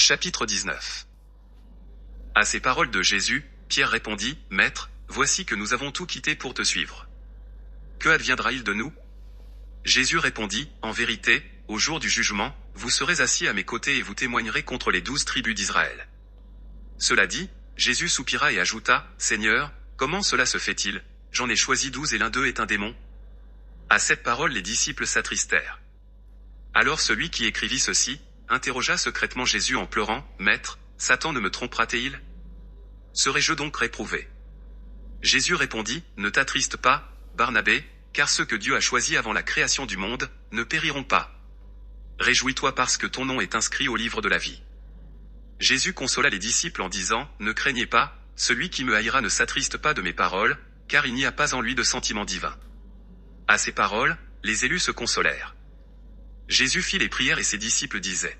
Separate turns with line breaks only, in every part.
Chapitre 19. À ces paroles de Jésus, Pierre répondit, « Maître, voici que nous avons tout quitté pour te suivre. Que adviendra-il de nous » Jésus répondit, « En vérité, au jour du jugement, vous serez assis à mes côtés et vous témoignerez contre les 12 tribus d'Israël. » Cela dit, Jésus soupira et ajouta, « Seigneur, comment cela se fait-il? J'en ai choisi 12 et l'un d'eux est un démon. » À cette parole les disciples s'attristèrent. Alors celui qui écrivit ceci, interrogea secrètement Jésus en pleurant, « Maître, Satan ne me trompera-t-il? Serais-je donc réprouvé ?» Jésus répondit, « Ne t'attriste pas, Barnabé, car ceux que Dieu a choisis avant la création du monde, ne périront pas. Réjouis-toi parce que ton nom est inscrit au livre de la vie. » Jésus consola les disciples en disant, « Ne craignez pas, celui qui me haïra ne s'attriste pas de mes paroles, car il n'y a pas en lui de sentiment divin. » À ces paroles, les élus se consolèrent. Jésus fit les prières et ses disciples disaient,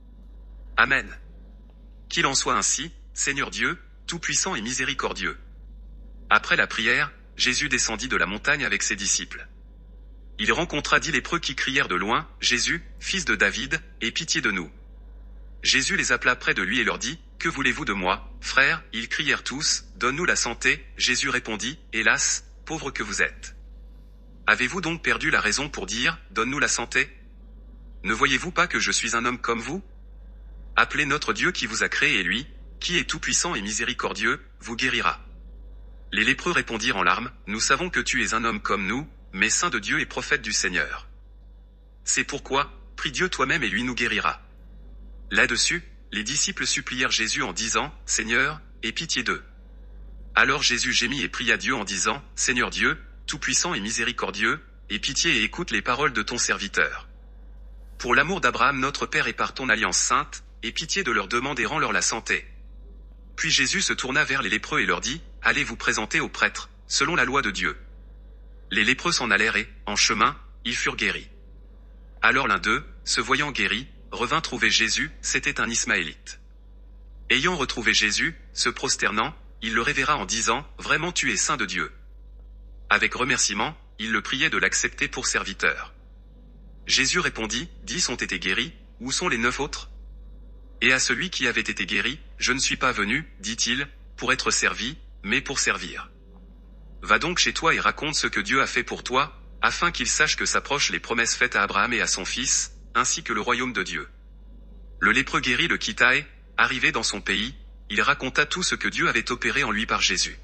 « Amen. Qu'il en soit ainsi, Seigneur Dieu, tout-puissant et miséricordieux. » Après la prière, Jésus descendit de la montagne avec ses disciples. Il rencontra 10 lépreux qui crièrent de loin, « Jésus, fils de David, aie pitié de nous. » Jésus les appela près de lui et leur dit, « Que voulez-vous de moi, frères ?» Ils crièrent tous, « Donne-nous la santé. » Jésus répondit, « Hélas, pauvres que vous êtes. Avez-vous donc perdu la raison pour dire, « Donne-nous la santé » Ne voyez-vous pas que je suis un homme comme vous? Appelez notre Dieu qui vous a créé et lui, qui est tout-puissant et miséricordieux, vous guérira. » Les lépreux répondirent en larmes, « Nous savons que tu es un homme comme nous, mais saint de Dieu et prophète du Seigneur. C'est pourquoi, prie Dieu toi-même et lui nous guérira. » Là-dessus, les disciples supplièrent Jésus en disant, « Seigneur, aie pitié d'eux. » Alors Jésus gémit et pria Dieu en disant, « Seigneur Dieu, tout-puissant et miséricordieux, aie pitié et écoute les paroles de ton serviteur. Pour l'amour d'Abraham notre Père et par ton alliance sainte, aie pitié de leur demande et rends-leur la santé. » Puis Jésus se tourna vers les lépreux et leur dit, « Allez vous présenter aux prêtres, selon la loi de Dieu. » Les lépreux s'en allèrent et, en chemin, ils furent guéris. Alors l'un d'eux, se voyant guéri, revint trouver Jésus, c'était un Ismaélite. Ayant retrouvé Jésus, se prosternant, il le révéra en disant, « Vraiment tu es saint de Dieu. » Avec remerciement, il le priait de l'accepter pour serviteur. Jésus répondit, « 10 ont été guéris, où sont les 9 autres? » Et à celui qui avait été guéri, « Je ne suis pas venu, dit-il, pour être servi, mais pour servir. Va donc chez toi et raconte ce que Dieu a fait pour toi, afin qu'il sache que s'approchent les promesses faites à Abraham et à son fils, ainsi que le royaume de Dieu. » Le lépreux guéri le quitta et, arrivé dans son pays, il raconta tout ce que Dieu avait opéré en lui par Jésus.